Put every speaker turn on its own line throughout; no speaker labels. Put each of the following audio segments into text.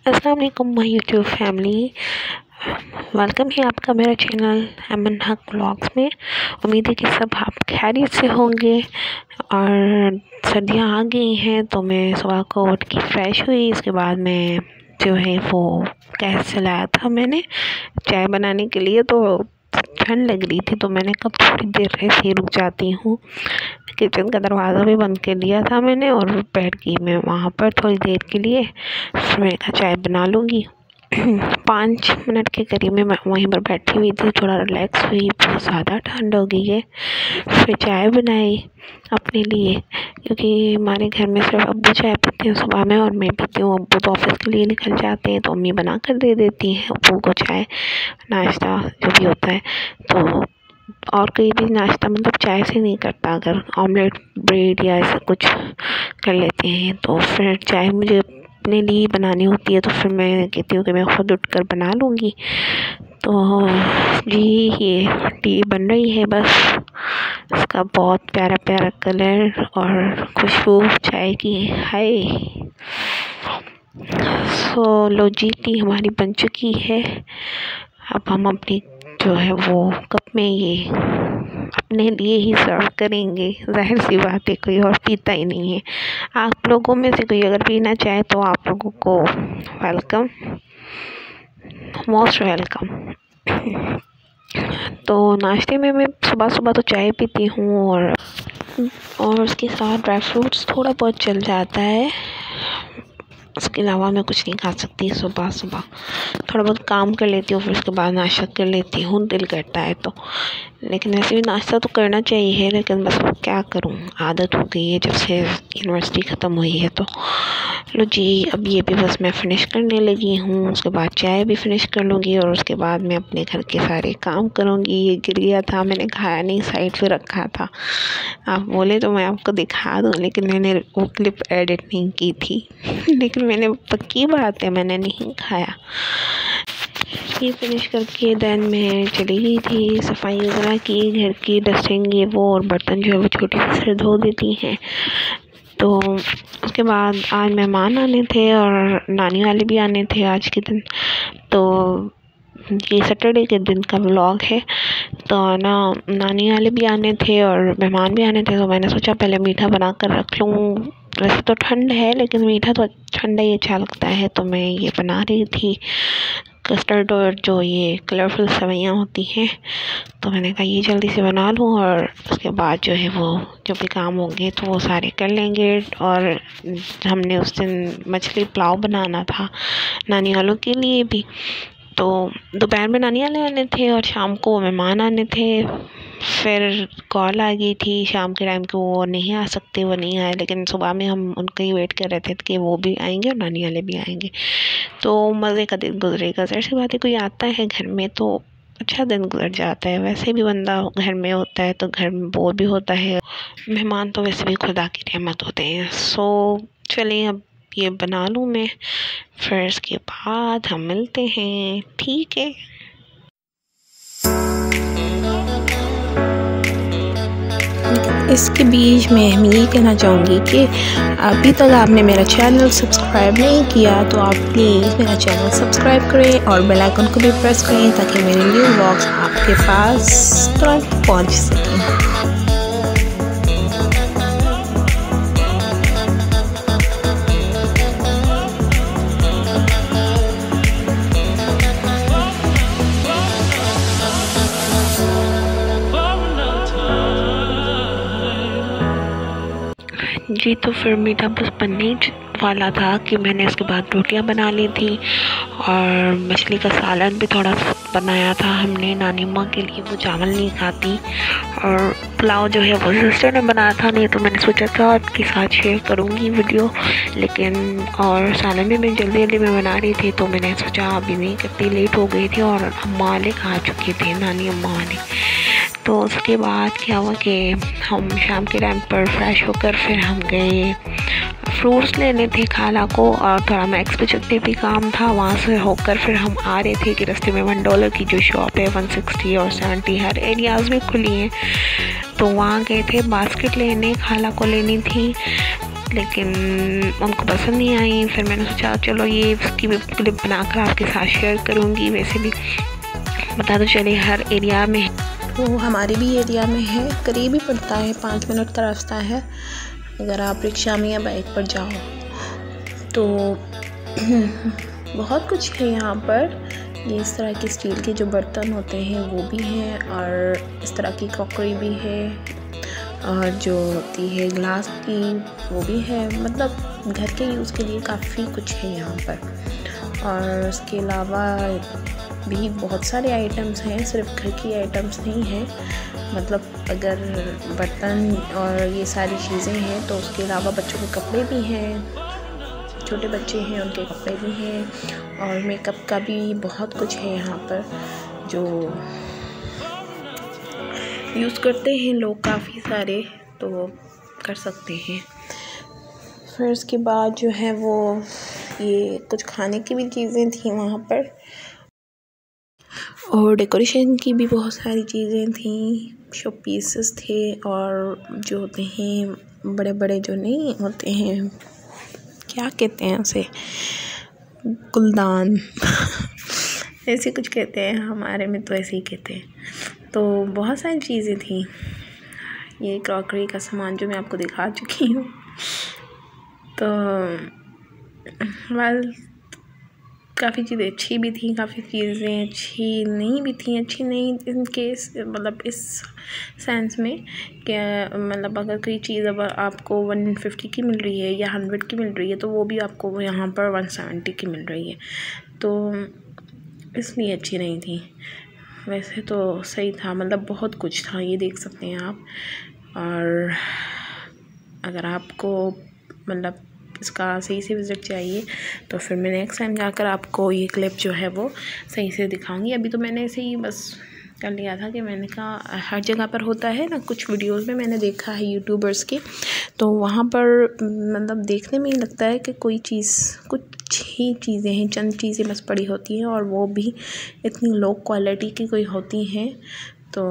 अस्सलाम वालेकुम my YouTube family. Welcome है आपका मेरा चैनल अमन हक व्लॉग्स में। उम्मीद है कि सब आप खैरियत से होंगे। और सर्दियाँ आ गई हैं तो मैं सुबह को उठ के फ्रेश हुई। इसके बाद मैं जो है वो गैस चलाया था मैंने चाय बनाने के लिए। तो ठंड लग रही थी तो मैंने कब थोड़ी देर ऐसे ही रुक जाती हूँ। किचन का दरवाज़ा भी बंद कर लिया था मैंने और बैठ गई मैं वहाँ पर थोड़ी देर के लिए। फिर मैंने कहा चाय बना लूँगी। 5 मिनट के करीब में मैं वहीं पर बैठी हुई थी, थोड़ा रिलैक्स हुई। बहुत ज़्यादा ठंड हो गई है। फिर चाय बनाई अपने लिए, क्योंकि हमारे घर में सिर्फ अब्बू चाय पीते हैं सुबह में और मैं पीती हूँ। अब्बू तो ऑफिस के लिए निकल जाते हैं तो अम्मी बना कर दे देती हैं अब्बू को चाय, नाश्ता जो भी होता है। तो और कोई भी नाश्ता मतलब चाय से नहीं करता। अगर ऑमलेट ब्रेड या ऐसा कुछ कर लेते हैं तो फिर चाय मुझे अपने लिए बनानी होती है। तो फिर मैं कहती हूँ कि मैं ख़ुद उठ कर बना लूँगी। तो जी ये टी बन रही है बस। इसका बहुत प्यारा प्यारा कलर और खुशबू चाय की हाय। सो लो जी टी हमारी बन चुकी है। अब हम अपनी जो है वो कप में ये अपने लिए ही सर्व करेंगे। जाहिर सी बात है कोई और पीता ही नहीं है। आप लोगों में से कोई अगर पीना चाहे तो आप लोगों को वेलकम, मोस्ट वेलकम। तो नाश्ते में मैं सुबह सुबह तो चाय पीती हूँ और उसके साथ ड्राई फ्रूट्स थोड़ा बहुत चल जाता है। उसके अलावा मैं कुछ नहीं खा सकती। सुबह सुबह थोड़ा बहुत काम कर लेती हूँ, फिर उसके बाद नाश्ता कर लेती हूँ दिल करता है तो। लेकिन वैसे भी नाश्ता तो करना चाहिए, लेकिन बस क्या करूँ, आदत हो गई है जब से यूनिवर्सिटी ख़त्म हुई है। तो लो जी अब ये भी बस मैं फ़िनिश करने लगी हूँ। उसके बाद चाय भी फ़िनिश कर लूँगी और उसके बाद मैं अपने घर के सारे काम करूँगी। ये गिर गया था, मैंने खाया नहीं, साइड पे रखा था। आप बोले तो मैं आपको दिखा दूँ, लेकिन मैंने वो क्लिप एडिट नहीं की थी। लेकिन मैंने पक्की बात है मैंने नहीं खाया। ये फिनिश करके देन मैं चली गई थी, सफाई वगैरह की, घर की डस्टिंग ये वो, और बर्तन जो है वो छोटी से धो देती हैं। तो उसके बाद आज मेहमान आने थे और नानी वाले भी आने थे आज के दिन। तो ये सैटरडे के दिन का व्लॉग है। तो ना नानी वाले भी आने थे और मेहमान भी आने थे। तो मैंने सोचा पहले मीठा बना कर रख लूँ। वैसे तो ठंड है लेकिन मीठा तो ठंडा ही अच्छा लगता है। तो मैं ये बना रही थी कस्टर्ड और जो ये कलरफुल सेवइयाँ होती हैं। तो मैंने कहा ये जल्दी से बना लूँ और उसके बाद जो है वो जो भी काम होंगे तो वो सारे कर लेंगे। और हमने उस दिन मछली पुलाव बनाना था नानी वालों के लिए भी। तो दोपहर में नानी वाले आने थे और शाम को मेहमान आने थे। फिर कॉल आ गई थी शाम के टाइम कि वो नहीं आ सकते, वो नहीं आए। लेकिन सुबह में हम उनका ही वेट कर रहे थे कि वो भी आएंगे और नानी वाले भी आएंगे। तो मज़े का दिन गुजरेगा। ज़ाहिर सी बात है कोई आता है घर में तो अच्छा दिन गुजर जाता है। वैसे भी बंदा घर में होता है तो घर में बोर भी होता है। मेहमान तो वैसे भी खुदा की रहमत होते हैं। सो चलिए अब ये बना लूँ मैं, फिर इसके बाद हम मिलते हैं, ठीक है।
इसके बीच में हम ये कहना चाहूँगी कि अभी तक आपने मेरा चैनल सब्सक्राइब नहीं किया तो आप प्लीज़ मेरा चैनल सब्सक्राइब करें और बेल आइकन को भी प्रेस करें ताकि मेरे न्यू व्लॉग्स आपके पास तुरंत पहुँच सकें।
जी तो फिर मीठा बस बनने ही वाला था कि मैंने उसके बाद रोटियां बना ली थी और मछली का सालन भी थोड़ा बनाया था हमने। नानी माँ के लिए वो चावल नहीं खाती और पुलाव जो है वो सिस्टर ने बनाया था। नहीं तो मैंने सोचा था आपके साथ शेयर करूँगी वीडियो, लेकिन और सालन भी मैं जल्दी जल्दी में बना रही थी तो मैंने सोचा अभी नहीं करती, लेट हो गई थी और अम्मा वाले खा चुके थे, नानी अम्मा वाले। तो उसके बाद क्या हुआ कि हम शाम के टाइम पर फ्रेश होकर फिर हम गए फ्रूट्स लेने थे खाला को और थोड़ा मैक्स पे चलते भी काम था। वहाँ से होकर फिर हम आ रहे थे कि रास्ते में $1 की जो शॉप है 160 और 70 हर एरियाज़ में खुली हैं। तो वहाँ गए थे बास्केट लेने, खाला को लेनी थी। लेकिन उनको पसंद नहीं आई। फिर मैंने सोचा चलो ये इसकी भी क्लिप बनाकर आपके साथ शेयर करूँगी। वैसे भी बता दो चले हर एरिया में
तो हमारे भी एरिया में है, करीब ही पड़ता है, 5 मिनट का रास्ता है अगर आप रिक्शा में या बाइक पर जाओ तो। बहुत कुछ है यहाँ पर। ये इस तरह के स्टील के जो बर्तन होते हैं वो भी हैं और इस तरह की क्रॉकरी भी है और जो होती है ग्लास की वो भी है। मतलब घर के यूज़ के लिए काफ़ी कुछ है यहाँ पर। और इसके अलावा भी बहुत सारे आइटम्स हैं, सिर्फ घर की आइटम्स नहीं हैं। मतलब अगर बर्तन और ये सारी चीज़ें हैं तो उसके अलावा बच्चों के कपड़े भी हैं, छोटे बच्चे हैं उनके कपड़े भी हैं और मेकअप का भी बहुत कुछ है यहाँ पर जो यूज़ करते हैं लोग काफ़ी सारे, तो कर सकते हैं। फिर उसके बाद जो है वो ये कुछ खाने की भी चीज़ें थी वहाँ पर और डेकोरेशन की भी बहुत सारी चीज़ें थी, शो पीसेस थे और जो होते हैं बड़े बड़े जो नहीं होते हैं, क्या कहते हैं उसे, गुलदान ऐसे कुछ कहते हैं, हमारे में तो ऐसे ही कहते हैं। तो बहुत सारी चीज़ें थी। ये क्रॉकरी का सामान जो मैं आपको दिखा चुकी हूँ। तो वेल काफ़ी चीज़ें अच्छी भी थी, काफ़ी चीज़ें अच्छी नहीं भी थी। अच्छी नहीं इन केस मतलब इस सेंस में क्या, मतलब अगर कोई चीज़ अब आपको 150 की मिल रही है या 100 की मिल रही है तो वो भी आपको यहाँ पर 170 की मिल रही है, तो इसलिए अच्छी नहीं थी। वैसे तो सही था, मतलब बहुत कुछ था, ये देख सकते हैं आप। और अगर आपको मतलब इसका सही से विज़िट चाहिए तो फिर मैं नेक्स्ट टाइम जाकर आपको ये क्लिप जो है वो सही से दिखाऊंगी। अभी तो मैंने ऐसे ही बस कर लिया था कि मैंने कहा हर जगह पर होता है ना, कुछ वीडियोस में मैंने देखा है यूट्यूबर्स के, तो वहाँ पर मतलब देखने में ही लगता है कि कोई चीज़, कुछ ही चीज़ें हैं, चंद चीज़ें बस पड़ी होती हैं और वो भी इतनी लो क्वालिटी की कोई होती हैं। तो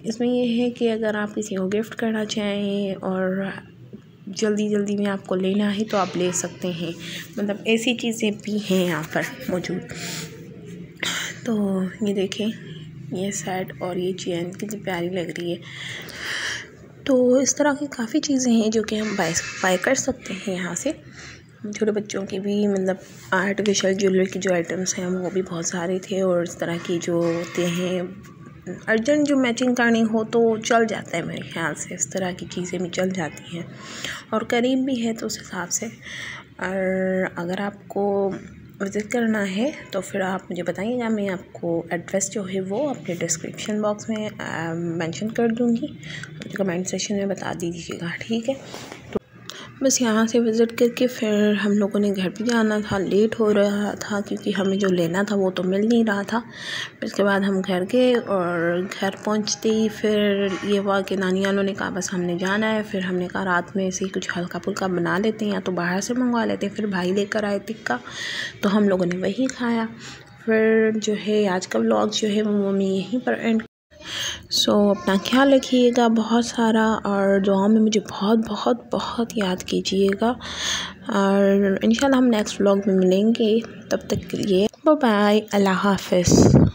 इसमें ये है कि अगर आप किसी को गिफ्ट करना चाहें और जल्दी जल्दी में आपको लेना है तो आप ले सकते हैं, मतलब ऐसी चीज़ें भी हैं यहाँ पर मौजूद। तो ये देखें, ये सेट और ये चेन कितनी प्यारी लग रही है। तो इस तरह की काफ़ी चीज़ें हैं जो कि हम बाय कर सकते हैं यहाँ से। छोटे बच्चों के भी मतलब आर्टिफिशियल ज्वेलरी की जो आइटम्स हैं वो भी बहुत सारे थे और इस तरह की जो होते हैं अर्जेंट जो मैचिंग करनी हो तो चल जाता है मेरे ख्याल से, इस तरह की चीज़ें भी चल जाती हैं और करीब भी है तो उस हिसाब से। और अगर आपको विज़िट करना है तो फिर आप मुझे बताइएगा, मैं आपको एड्रेस जो है वो अपने डिस्क्रिप्शन बॉक्स में मेंशन कर दूँगी, मुझे कमेंट सेक्शन में बता दीजिएगा, ठीक है। तो बस यहाँ से विज़िट करके फिर हम लोगों ने घर भी जाना था, लेट हो रहा था क्योंकि हमें जो लेना था वो तो मिल नहीं रहा था। फिर उसके बाद हम घर गए और घर पहुँचते ही फिर ये हुआ कि नानी वालों ने कहा बस हमने जाना है। फिर हमने कहा रात में ऐसे ही कुछ हल्का फुल्का बना लेते हैं या तो बाहर से मंगवा लेते हैं। फिर भाई लेकर आए टिक्का, तो हम लोगों ने वही खाया। फिर जो है आज का व्लॉग जो है वो मैं यहीं पर एंड। सो अपना ख्याल रखिएगा बहुत सारा और दुआ में मुझे बहुत बहुत बहुत याद कीजिएगा और इंशाल्लाह हम नेक्स्ट व्लॉग में मिलेंगे। तब तक के लिए बाय बाय, अल्लाह हाफ़िज़।